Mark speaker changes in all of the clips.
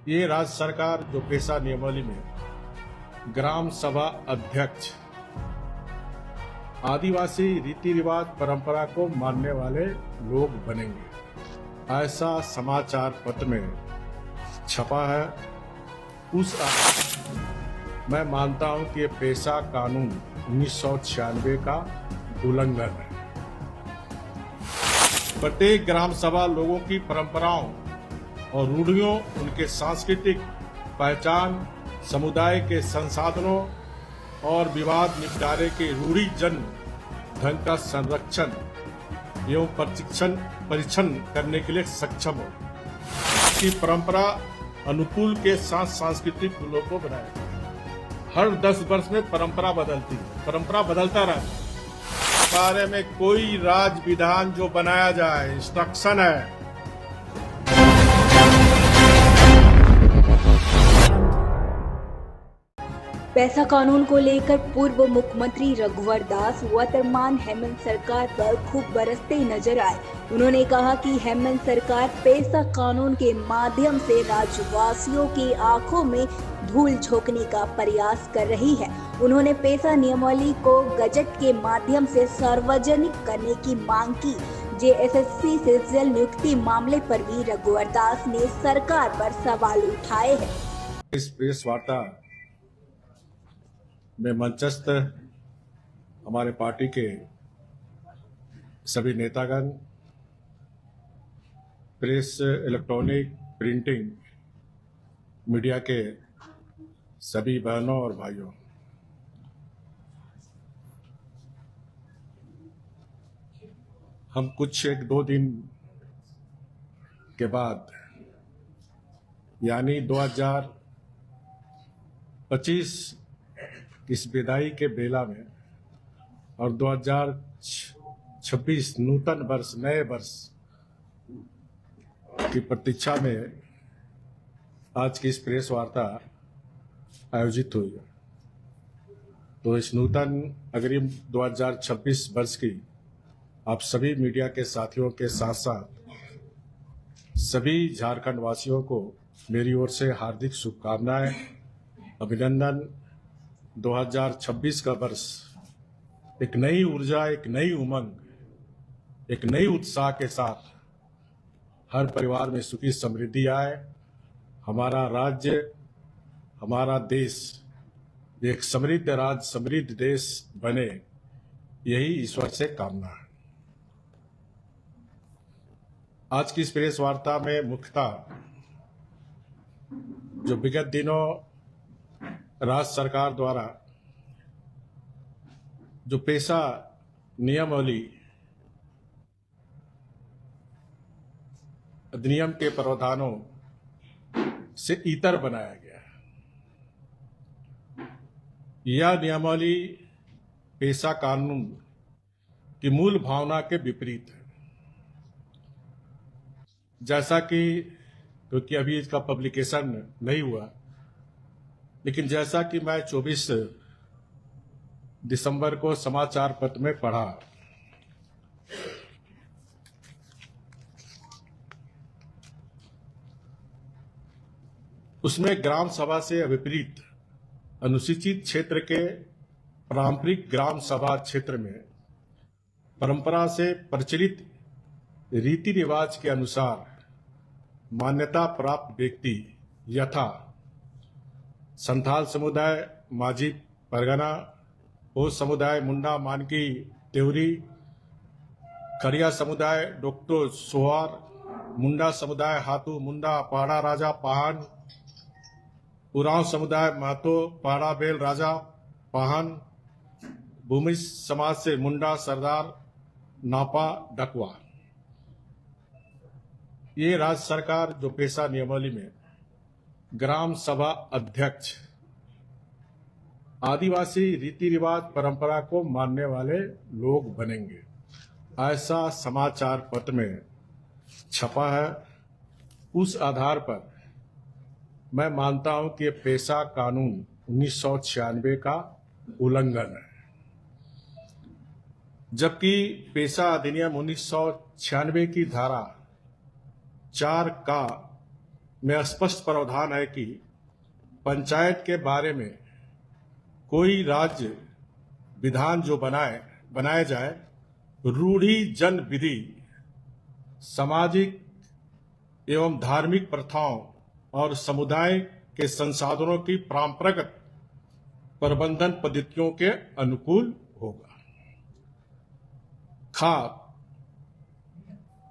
Speaker 1: ये राज्य सरकार जो पेशा नियमावली में ग्राम सभा अध्यक्ष आदिवासी रीति रिवाज परंपरा को मानने वाले लोग बनेंगे, ऐसा समाचार पत्र में छपा है। मैं मानता हूं कि ये पेशा कानून 1996 का उल्लंघन है। प्रत्येक ग्राम सभा लोगों की परंपराओं और रूढ़ियों, उनके सांस्कृतिक पहचान, समुदाय के संसाधनों और विवाद निपटारे के रूढ़िजन ढंग का संरक्षण एवं परीक्षण करने के लिए सक्षम हो। इसकी परंपरा अनुकूल के साथ सांस्कृतिक मूल्यों को बनाए। हर 10 वर्ष में परंपरा बदलती है, परंपरा बदलता रहता है। इस बारे में कोई राज विधान जो बनाया जाए, इंस्ट्रक्शन है।
Speaker 2: पैसा कानून को लेकर पूर्व मुख्यमंत्री रघुवर दास वर्तमान हेमंत सरकार पर खूब बरसते नजर आए। उन्होंने कहा कि हेमंत सरकार पैसा कानून के माध्यम से राज्यवासियों की आंखों में धूल झोंकने का प्रयास कर रही है। उन्होंने पैसा नियमावली को गजट के माध्यम से सार्वजनिक करने की मांग की। जेएसएससी से जल नियुक्ति मामले पर भी रघुवर दास ने सरकार पर सवाल उठाए हैं।
Speaker 1: इस प्रेस वार्ता में मंचस्थ हमारे पार्टी के सभी नेतागण, प्रेस, इलेक्ट्रॉनिक, प्रिंटिंग मीडिया के सभी बहनों और भाइयों, हम कुछ 1-2 दिन के बाद यानी 2025 इस विदाई के बेला में और 2026 नूतन वर्ष, नए वर्ष की प्रतीक्षा में आज की इस प्रेस वार्ता आयोजित हुई है। तो इस नूतन अग्रिम 2026 वर्ष की आप सभी मीडिया के साथियों के साथ साथ सभी झारखंड वासियों को मेरी ओर से हार्दिक शुभकामनाएं, अभिनंदन। 2026 का वर्ष एक नई ऊर्जा, एक नई उमंग, एक नई उत्साह के साथ हर परिवार में सुखी समृद्धि आए। हमारा राज्य, हमारा देश एक समृद्ध राज्य, समृद्ध देश बने, यही ईश्वर से कामना है। आज की इस प्रेस वार्ता में मुख्यतः जो विगत दिनों राज्य सरकार द्वारा जो पेशा नियमावली अधिनियम के प्रावधानों से इतर बनाया गया है, यह नियमावली पेशा कानून की मूल भावना के विपरीत है। जैसा कि क्योंकि अभी इसका पब्लिकेशन नहीं हुआ, लेकिन जैसा कि मैं 24 दिसंबर को समाचार पत्र में पढ़ा, उसमें ग्राम सभा से विपरीत अनुसूचित क्षेत्र के पारंपरिक ग्राम सभा क्षेत्र में परंपरा से प्रचलित रीति रिवाज के अनुसार मान्यता प्राप्त व्यक्ति यथा संथाल समुदाय माझी परगना, हो समुदाय मुंडा मानकी तेवरी, खरिया समुदाय डोक्टो सोहार, मुंडा समुदाय हाथू मुंडा पहाड़ा राजा पाहन, उरांव समुदाय महतो पहाड़ा बेल राजा पाहन, भूमि समाज से मुंडा सरदार नापा डकवा। ये राज्य सरकार जो पेशा नियमावली में ग्राम सभा अध्यक्ष आदिवासी रीति रिवाज परंपरा को मानने वाले लोग बनेंगे, ऐसा समाचार पत्र में छपा है। उस आधार पर मैं मानता हूं कि यह पेशा कानून 1996 का उल्लंघन है, जबकि पेशा अधिनियम 1996 की धारा 4 का में स्पष्ट प्रावधान है कि पंचायत के बारे में कोई राज्य विधान जो बनाया जाए, रूढ़ी जन विधि, सामाजिक एवं धार्मिक प्रथाओं और समुदाय के संसाधनों की परंपरागत प्रबंधन पद्धतियों के अनुकूल होगा।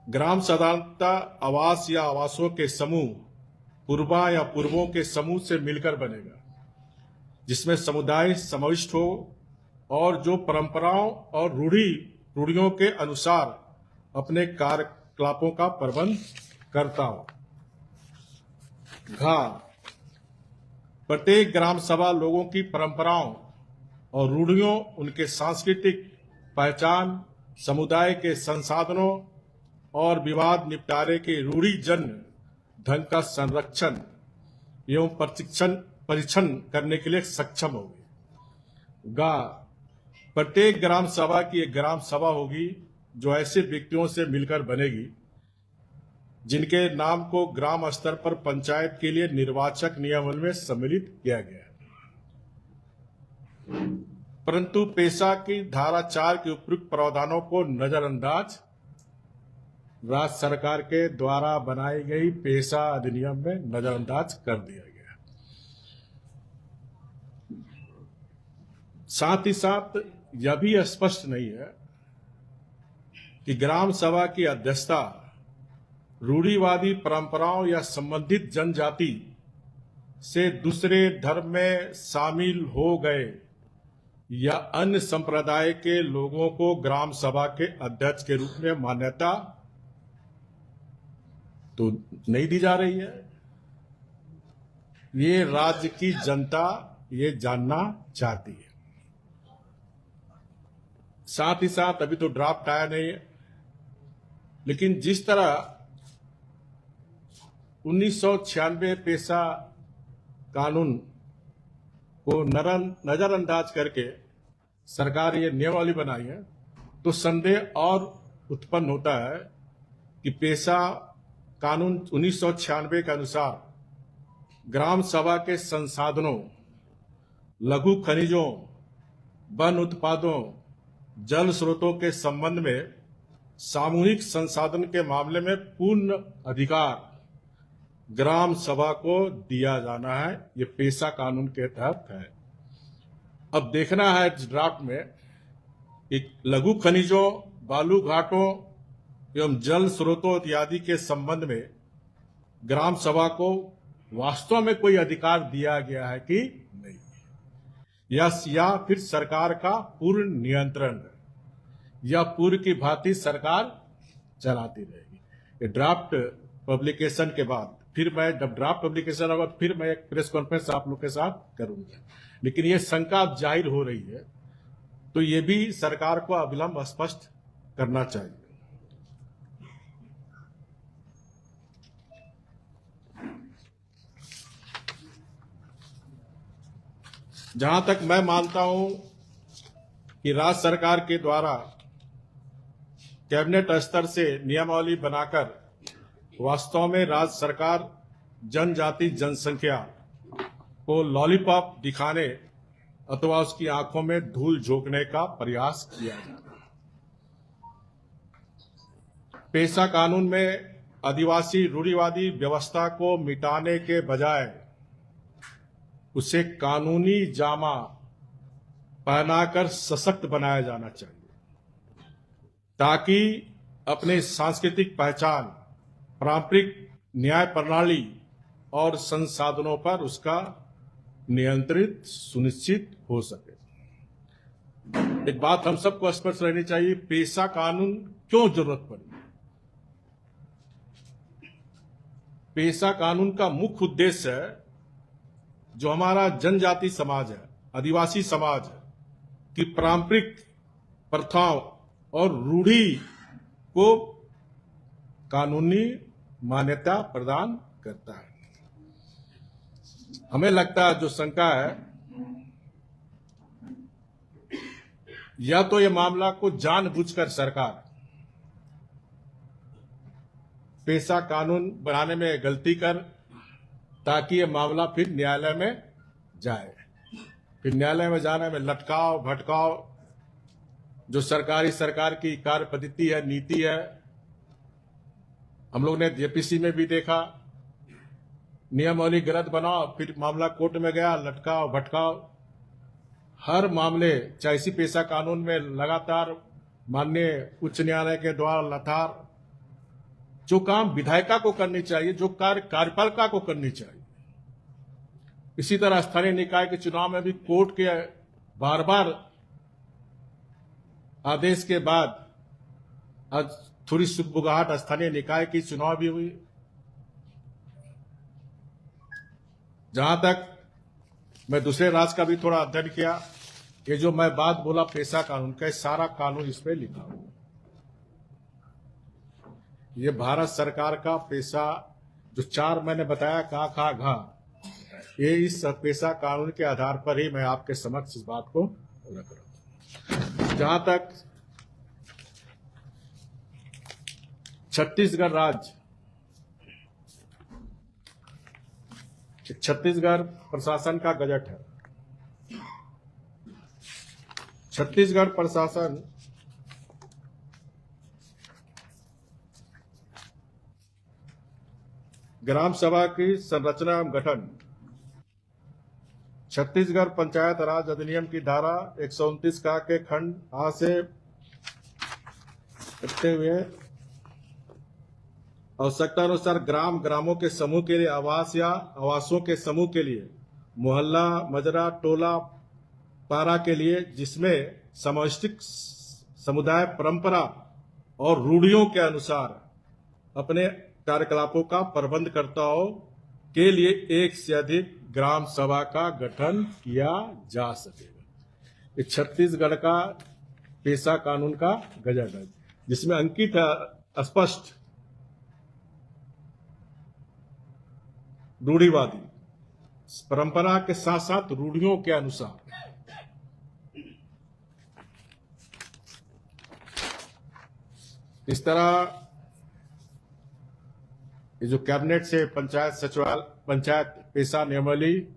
Speaker 1: ग्राम साधारणता आवास या आवासों के समूह पूर्वा या पूर्वों के समूह से मिलकर बनेगा, जिसमें समुदाय समाविष्ट हो और जो परंपराओं और रूढ़ियों के अनुसार अपने कार्यकलापों का प्रबंध करता हो। प्रत्येक ग्राम सभा लोगों की परंपराओं और रूढ़ियों, उनके सांस्कृतिक पहचान, समुदाय के संसाधनों और विवाद निपटारे के रूढ़िजन ढंग का संरक्षण एवं परीक्षण करने के लिए सक्षम होगी। प्रत्येक ग्राम सभा की एक ग्राम सभा होगी जो ऐसे व्यक्तियों से मिलकर बनेगी जिनके नाम को ग्राम स्तर पर पंचायत के लिए निर्वाचक नियमावली में सम्मिलित किया गया है। परंतु पेशा की धारा 4 के उपयुक्त प्रावधानों को नजरअंदाज राज्य सरकार के द्वारा बनाई गई पेशा अधिनियम में नजरअंदाज कर दिया गया। साथ ही साथ यह भी स्पष्ट नहीं है कि ग्राम सभा की अध्यक्षता रूढ़िवादी परंपराओं या संबंधित जनजाति से दूसरे धर्म में शामिल हो गए या अन्य संप्रदाय के लोगों को ग्राम सभा के अध्यक्ष के रूप में मान्यता तो नहीं दी जा रही है। ये राज्य की जनता ये जानना चाहती है। साथ ही साथ अभी तो ड्राफ्ट आया नहीं है, लेकिन जिस तरह 1996 पेशा कानून को नजरअंदाज करके सरकार ये नियमावली बनाई है, तो संदेह और उत्पन्न होता है कि पेशा कानून 1996 के अनुसार ग्राम सभा के संसाधनों, लघु खनिजों, वन उत्पादों, जल स्रोतों के संबंध में सामूहिक संसाधन के मामले में पूर्ण अधिकार ग्राम सभा को दिया जाना है। ये पेशा कानून के तहत है। अब देखना है इस ड्राफ्ट में कि लघु खनिजों, बालू घाटों एवं जल स्रोतों इत्यादि के संबंध में ग्राम सभा को वास्तव में कोई अधिकार दिया गया है कि नहीं, या फिर सरकार का पूर्ण नियंत्रण है, या पूर्व की भांति सरकार चलाती रहेगी। ये ड्राफ्ट पब्लिकेशन के बाद जब ड्राफ्ट पब्लिकेशन होगा फिर मैं एक प्रेस कॉन्फ्रेंस आप लोग के साथ करूंगा। लेकिन ये शंका जाहिर हो रही है, तो ये भी सरकार को अविलंब स्पष्ट करना चाहिए। जहां तक मैं मानता हूं कि राज्य सरकार के द्वारा कैबिनेट स्तर से नियमावली बनाकर वास्तव में राज्य सरकार जनजाति जनसंख्या को लॉलीपॉप दिखाने अथवा उसकी आंखों में धूल झोंकने का प्रयास किया जा रहा है। पेशा कानून में आदिवासी रूढ़िवादी व्यवस्था को मिटाने के बजाय उसे कानूनी जामा पहनाकर सशक्त बनाया जाना चाहिए, ताकि अपने सांस्कृतिक पहचान, पारंपरिक न्याय प्रणाली और संसाधनों पर उसका नियंत्रित सुनिश्चित हो सके। एक बात हम सबको स्पष्ट रहनी चाहिए, पेशा कानून क्यों जरूरत पड़ी। पेशा कानून का मुख्य उद्देश्य है, जो हमारा जनजाति समाज है, आदिवासी समाज है, कि पारंपरिक प्रथाओं और रूढ़ी को कानूनी मान्यता प्रदान करता है। हमें लगता है, जो शंका है, या तो ये मामला को जानबूझकर सरकार पेशा कानून बनाने में गलती कर ताकि ये मामला फिर न्यायालय में जाए। फिर न्यायालय में जाने में लटकाव भटकाव, जो सरकार की कार्य पद्धति है, नीति है, हम लोग ने जेपीसी में भी देखा। नियमावली गलत बनाओ, फिर मामला कोर्ट में गया, लटकाव भटकाव। हर मामले, चाहे इसी पेशा कानून में लगातार माननीय उच्च न्यायालय के द्वारा लगातार जो काम विधायिका को करनी चाहिए, जो कार्य कार्यपालिका को करनी चाहिए। इसी तरह स्थानीय निकाय के चुनाव में भी कोर्ट के बार बार आदेश के बाद आज थोड़ी सुगबुगाहट स्थानीय निकाय की चुनाव भी हुई। जहां तक मैं दूसरे राज्य का भी थोड़ा अध्ययन किया, ये जो मैं बात बोला पेशा कानून का, सारा कानून इसमें लिखा हुआ। ये भारत सरकार का पेशा जो 4 मैंने बताया का घा, ये इस पेशा कानून के आधार पर ही मैं आपके समक्ष इस बात को रख रहा हूं। जहां तक छत्तीसगढ़ राज्य, छत्तीसगढ़ प्रशासन का गजट है। छत्तीसगढ़ प्रशासन ग्राम सभा की संरचना एवं गठन, छत्तीसगढ़ पंचायत राज अधिनियम की धारा 129 का के खंड आ से रखते हुए आवश्यकता अनुसार ग्रामों के समूह के लिए आवास या आवासों के समूह के लिए मोहल्ला, मजरा, टोला, पारा के लिए, जिसमें समष्टिक समुदाय परंपरा और रूढ़ियों के अनुसार अपने कार्यकलापों का प्रबंध करता हो, के लिए एक से अधिक ग्राम सभा का गठन किया जा सकेगा। ये छत्तीसगढ़ का पेशा कानून का गजट है, जिसमें अंकित है स्पष्ट रूढ़िवादी, परंपरा के साथ साथ रूढ़ियों के अनुसार। इस तरह ये जो कैबिनेट से पंचायत सचिवालय, पंचायत पेशा नियमावली,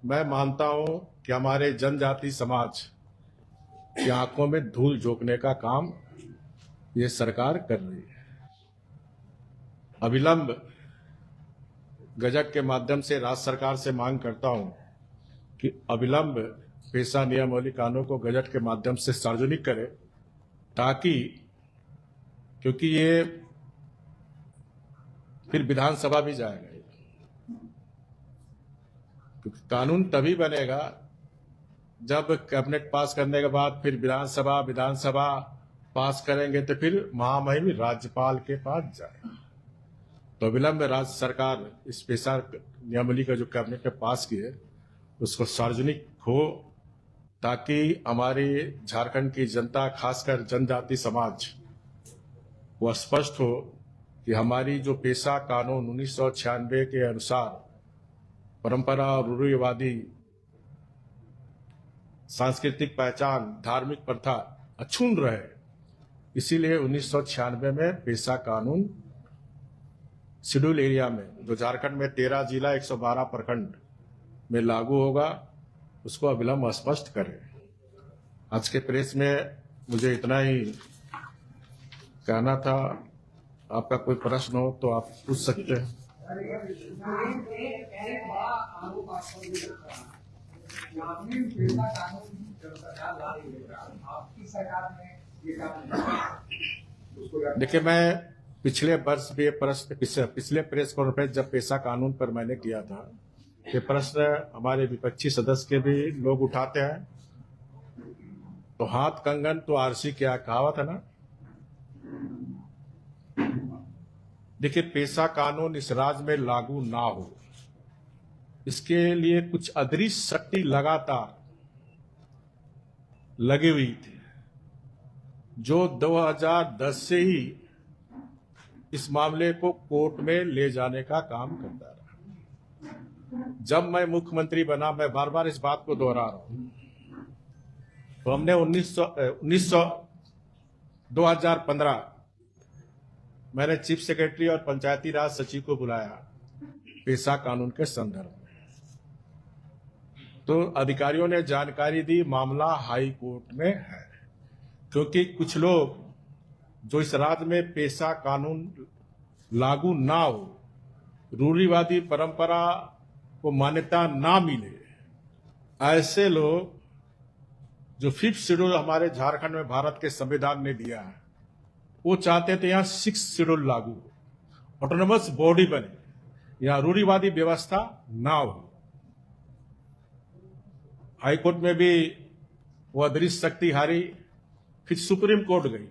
Speaker 1: मैं मानता हूं कि हमारे जनजाति समाज की आंखों में धूल झोंकने का काम ये सरकार कर रही है। अविलंब गजट के माध्यम से राज्य सरकार से मांग करता हूं कि अविलंब पेशा नियमावली कानून को गजट के माध्यम से सार्वजनिक करे, ताकि, क्योंकि ये फिर विधानसभा भी जाएगा। क्योंकि कानून तभी बनेगा जब कैबिनेट पास करने के बाद फिर विधानसभा पास करेंगे, तो फिर महामहिम राज्यपाल के पास जाएगा। तो विलंब राज्य सरकार इस पेशा नियमावली का जो कैबिनेट ने पास की है उसको सार्वजनिक हो, ताकि हमारी झारखंड की जनता, खासकर जनजाति समाज वो स्पष्ट हो कि हमारी जो पेशा कानून 1996 के अनुसार परंपरा और रूढ़िवादी सांस्कृतिक पहचान, धार्मिक प्रथा अक्षुण्ण रहे, इसीलिए 1996 में पेशा कानून शेड्यूल एरिया में, जो झारखंड में 13 जिला 112 प्रखंड में लागू होगा, उसको अविलंब स्पष्ट करें। आज के प्रेस में मुझे इतना ही कहना था। आपका कोई प्रश्न हो तो आप पूछ सकते हैं। देखिए, मैं पिछले वर्ष भी पिछले प्रेस कॉन्फ्रेंस जब पेशा कानून पर मैंने किया था, ये प्रश्न हमारे विपक्षी सदस्य के भी लोग उठाते हैं। तो हाथ कंगन तो आरसी, क्या कहावत है ना। देखिए, पेशा कानून इस राज्य में लागू ना हो, इसके लिए कुछ अदृश्य शक्ति लगातार लगी हुई थी, जो 2010 से ही इस मामले को कोर्ट में ले जाने का काम करता रहा। जब मैं मुख्यमंत्री बना, मैं बार बार इस बात को दोहरा रहा हूं, तो हमने 2015 मैंने चीफ सेक्रेटरी और पंचायती राज सचिव को बुलाया पेशा कानून के संदर्भ में। तो अधिकारियों ने जानकारी दी, मामला हाई कोर्ट में है, क्योंकि कुछ लोग जो इस राज्य में पेशा कानून लागू ना हो, रूढ़िवादी परंपरा को मान्यता ना मिले, ऐसे लोग जो 5th शेड्यूल हमारे झारखंड में भारत के संविधान ने दिया है, वो चाहते थे यहाँ 6th शेड्यूल लागू हो, ऑटोनोमस बॉडी बने, यहाँ रूढ़िवादी व्यवस्था ना हो। हाईकोर्ट में भी वो अदृश्य शक्ति हारी, फिर सुप्रीम कोर्ट गई।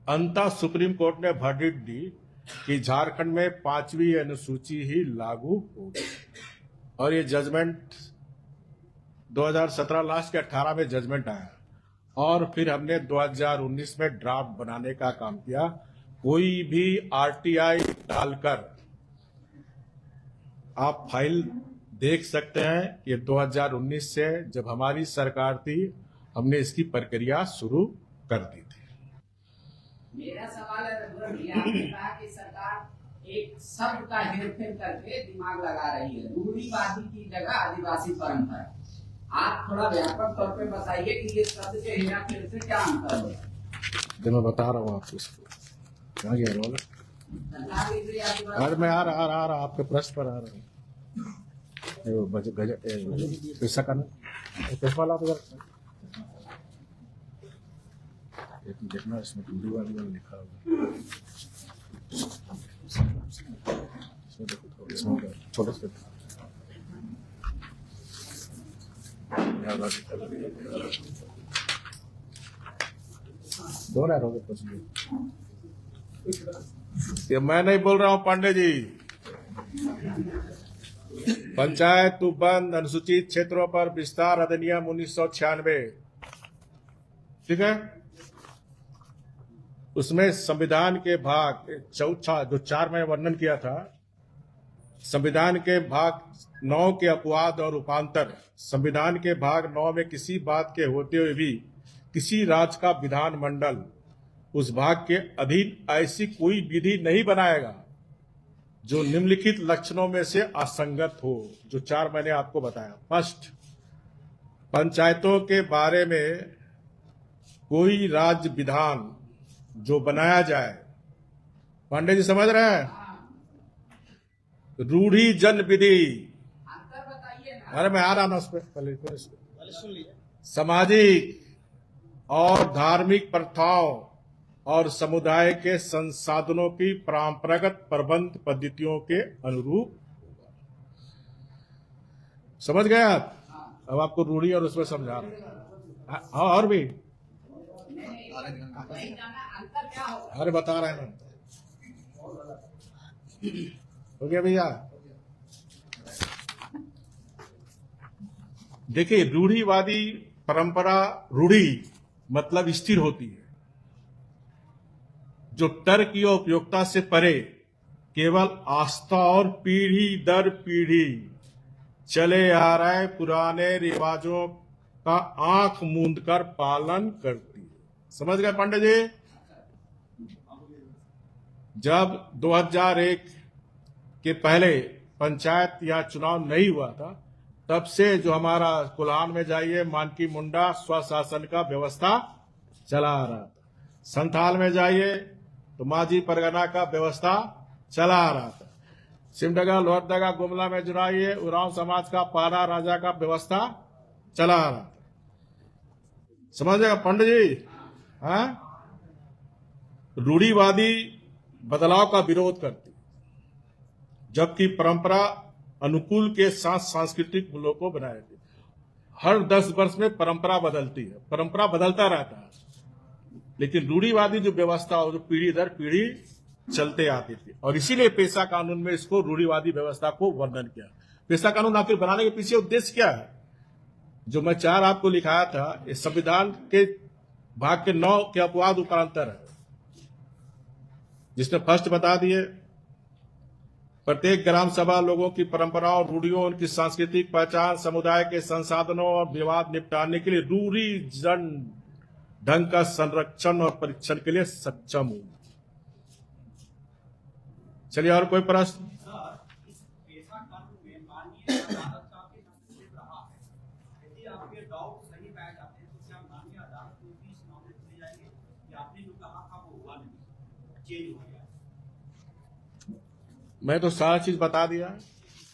Speaker 1: अंततः सुप्रीम कोर्ट ने वर्डिक्ट दी कि झारखंड में 5वीं अनुसूची ही लागू होगी, और ये जजमेंट 2017 लास्ट के 18 में जजमेंट आया, और फिर हमने 2019 में ड्राफ्ट बनाने का काम किया। कोई भी आरटीआई डालकर आप फाइल देख सकते हैं। ये 2019 से जब हमारी सरकार थी, हमने इसकी प्रक्रिया शुरू कर दी थी।
Speaker 3: मेरा सवाल है रघुवर भैया, आपने कहा कि सरकार एक शब्द का हेरफेर करके दिमाग लगा रही है, रूढ़िवादी की जगह आदिवासी परंपरा। आप थोड़ा व्यापक तौर पे बताइए कि ये शब्द के हेरफेर से क्या अंतर है।
Speaker 1: मैं बता रहा हूँ आपको इसको। कहाँ गया रोल? अरे मैं आ रहा आपके प्रश्न पर आ रहा हूँ। पैसा का पैसा वाला देखना, इसमें रूढ़िवादी वाला लिखा होगा, इसमें छोटे से दो रहा होगा कुछ भी। ये मैं नहीं बोल रहा हूं पांडे जी। पंचायत बंद अनुसूचित क्षेत्रों पर विस्तार अधिनियम 1996, ठीक है, उसमें संविधान के भाग चौथा जो 4 में वर्णन किया था, संविधान के भाग 9 के अपवाद और उपांतर। संविधान के भाग 9 में किसी बात के होते हुए भी किसी राज्य का विधानमंडल उस भाग के अधीन ऐसी कोई विधि नहीं बनाएगा जो निम्नलिखित लक्षणों में से असंगत हो, जो 4 मैंने आपको बताया। फर्स्ट, पंचायतों के बारे में कोई राज्य विधान जो बनाया जाए, पांडे जी समझ रहे हैं, रूढ़ी जन विधि, अरे मैं आ रहा ना उस पर, पहले सुन लिया, सामाजिक और धार्मिक प्रथाओं और समुदाय के संसाधनों की परंपरागत प्रबंध पद्धतियों के अनुरूप होगा। समझ गए आप? अब आपको रूढ़ी और उसमें समझा रहा हूं। और भी अरे बता रहे हैं, हो गया भैया। देखिए, रूढ़िवादी परंपरा, रूढ़ी मतलब स्थिर होती है, जो तर्क की उपयोगिता से परे केवल आस्था और पीढ़ी दर पीढ़ी चले आ रहे पुराने रिवाजों का आंख मूंद कर पालन करती है। समझ गए पांडे जी? जब 2001 के पहले पंचायत या चुनाव नहीं हुआ था, तब से जो हमारा कोल्हान में जाइए, मानकी मुंडा स्वशासन का व्यवस्था चला आ रहा था। संथाल में जाइए तो माझी परगना का व्यवस्था चला आ रहा था। सिमडगा, लोहरदगा, गुमला में जुड़ाइए, उरांव समाज का पारा राजा का व्यवस्था चला आ रहा था। समझ गए पंडित जी? हाँ, रूढ़िवादी बदलाव का विरोध करती, जबकि परंपरा अनुकूल के साथ सांस्कृतिक मूल्यों को बनाए रखती। हर 10 वर्ष में परंपरा बदलती है, परंपरा बदलता रहता है, लेकिन रूढ़िवादी जो व्यवस्था हो, जो पीढ़ी दर पीढ़ी चलते आती थी, और इसीलिए पेशा कानून में इसको रूढ़िवादी व्यवस्था को वर्णन किया। पेशा कानून आखिर बनाने के पीछे उद्देश्य क्या है? जो मैं 4 आपको लिखाया था, इस संविधान के भाग के 9 के अपवाद उपांतर है, जिसने फर्स्ट बता दिए, प्रत्येक ग्राम सभा लोगों की परंपराओं, रूढ़ियों, उनकी सांस्कृतिक पहचान, समुदाय के संसाधनों और विवाद निपटाने के लिए रूढ़ी जन ढंग का संरक्षण और परीक्षण के लिए सक्षम हो। चलिए, और कोई प्रश्न?
Speaker 4: डाउट सही पाए जाते हैं तो क्या माननीय अदालत को भी इस मामले में ले जाएंगे कि आपने जो कहा था वो हुआ नहीं, चेंज हो गया?
Speaker 1: मैं तो सारा चीज बता दिया।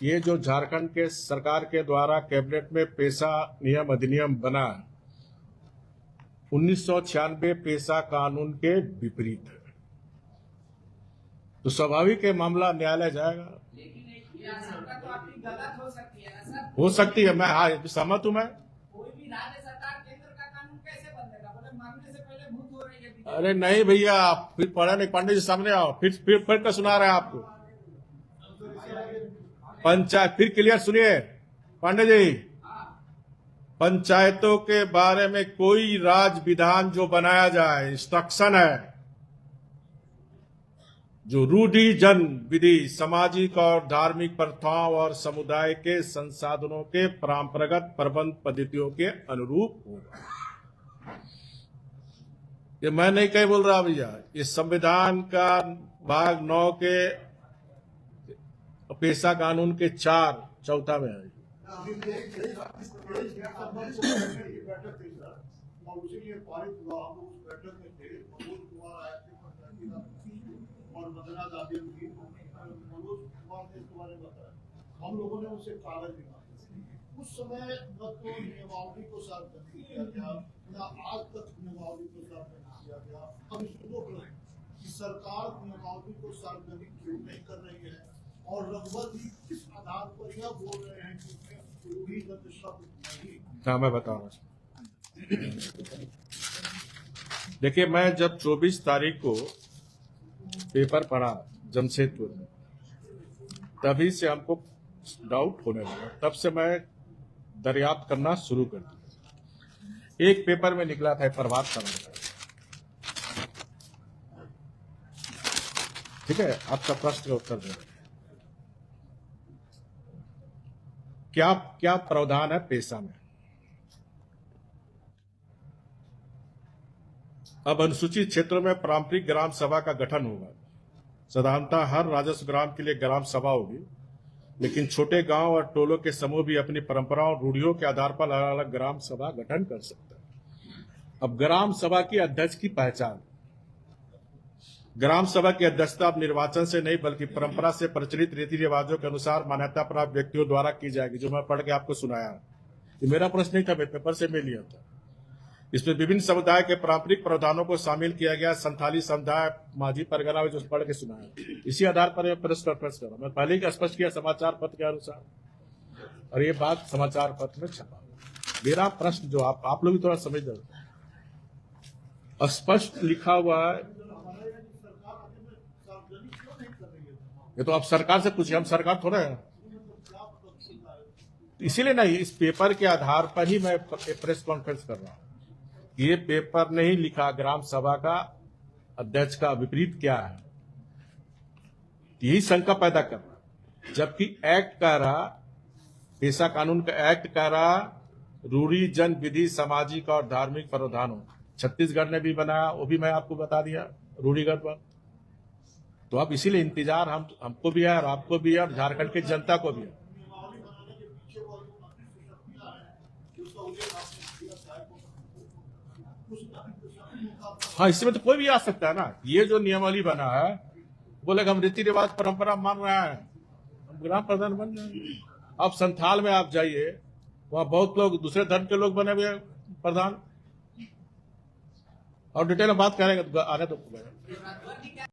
Speaker 1: ये जो झारखंड के सरकार के द्वारा कैबिनेट में पेशा नियम अधिनियम बना 1996 पेशा कानून के विपरीत है, तो स्वाभाविक है मामला न्यायालय जाएगा।
Speaker 3: लेकिन ये आशंका तो आपकी गलत हो सकती है ना सर?
Speaker 1: हो सकती है, मैं सहमत हूं। मैं
Speaker 3: कोई भी राज्य सरकार केंद्र का कानून कैसे बदलेगा? बोले मांगने से पहले भूत हो रही है।
Speaker 1: अरे नहीं भैया, आप फिर पढ़े नहीं, पंडित जी सामने आओ, फिर सुना रहे हैं आपको पंचायत। फिर क्लियर सुनिए पांडे जी, पंचायतों के बारे में कोई राज विधान जो बनाया जाए, इंस्ट्रक्शन है, जो रूढ़ि जन विधि सामाजिक और धार्मिक प्रथाओं और समुदाय के संसाधनों के परंपरागत प्रबंध पद्धतियों के अनुरूप होगा। ये मैं नहीं कहीं बोल रहा भैया, ये संविधान का भाग 9 के पेशा कानून के 4 में है।
Speaker 5: और उसी लिए पारित हुआ। हम उस बैठक में थे, मनोज कुमार आए थे और मदना दादी थी। मनोज कुमार ने इसके बारे में बताया। हम लोगों ने उनसे कागज निकाले। उस समय न तो नियमावली को सार्वजनिक किया गया, न आज तक नियमावली को सार्वजनिक किया गया। हम इसको रोक रहे हैं कि सरकार नियमावली को सार्वजनिक क्यों नहीं कर रही है, और रघुवर जी किस आधार पर यह बोल रहे हैं कि रूढ़ी गत शब्द नहीं।
Speaker 1: हाँ, मैं बता रहा हूँ। देखिए, मैं जब 24 तारीख को पेपर पढ़ा जमशेदपुर में, तभी से हमको डाउट होने लगा। तब से मैं दरियाफ्त करना शुरू कर दिया। एक पेपर में निकला था प्रभात खबर का। ठीक है, आपका प्रश्न का उत्तर दें। क्या प्रावधान है पेशा में? अब अनुसूचित क्षेत्रों में पारंपरिक ग्राम सभा का गठन होगा। साधारणतः हर राजस्व ग्राम के लिए ग्राम सभा होगी, लेकिन छोटे गांव और टोलों के समूह भी अपनी परंपराओं और रूढ़ियों के आधार पर अलग अलग ग्राम सभा गठन कर सकते हैं। अब ग्राम सभा की अध्यक्ष की पहचान। ग्राम सभा की अध्यक्षता अब निर्वाचन से नहीं, बल्कि परंपरा से प्रचलित रीति रिवाजों के अनुसार मान्यता प्राप्त व्यक्तियों द्वारा की जाएगी, जो मैं पढ़ के आपको सुनाया। ये मेरा प्रश्न नहीं था, मैं पेपर से मिल लिया था। इसमें विभिन्न समुदाय के पारंपरिक प्रावधानों को शामिल किया गया। संथाली समुदाय, माझी परगना, जो पढ़ के सुनाया। इसी आधार पर मैं प्रेस कॉन्फ्रेंस कर रहा हूं। मैं पहले ही स्पष्ट किया समाचार पत्र के अनुसार, और ये बात समाचार पत्र में छपा। मेरा प्रश्न जो आप लोग भी थोड़ा समझ लो, स्पष्ट लिखा हुआ है। ये तो आप सरकार से पूछिए, हम सरकार थोड़ा है। इसीलिए नहीं, इस पेपर के आधार पर ही मैं प्रेस कॉन्फ्रेंस कर रहा हूं। ये पेपर नहीं लिखा ग्राम सभा का अध्यक्ष का विपरीत क्या है, यही शंका पैदा कर रहा। जबकि एक्ट कह रहा, पेशा कानून का एक्ट कह रहा, रूढ़ी जन विधि सामाजिक और धार्मिक प्रावधानों। छत्तीसगढ़ ने भी बनाया, वो भी मैं आपको बता दिया, रूढ़िगत पर। तो अब इसीलिए इंतजार हमको भी है और आपको भी है और झारखंड की जनता को भी है। हाँ, इसमें तो कोई भी आ सकता है ना। ये जो नियमावली बना है, बोले हम रीति रिवाज परंपरा मान रहे हैं, हम ग्राम प्रधान बन जाएंगे। अब संथाल में आप जाइए, वहां बहुत लोग दूसरे धर्म के लोग बने हुए प्रधान, और डिटेल में बात करेंगे तो आने तो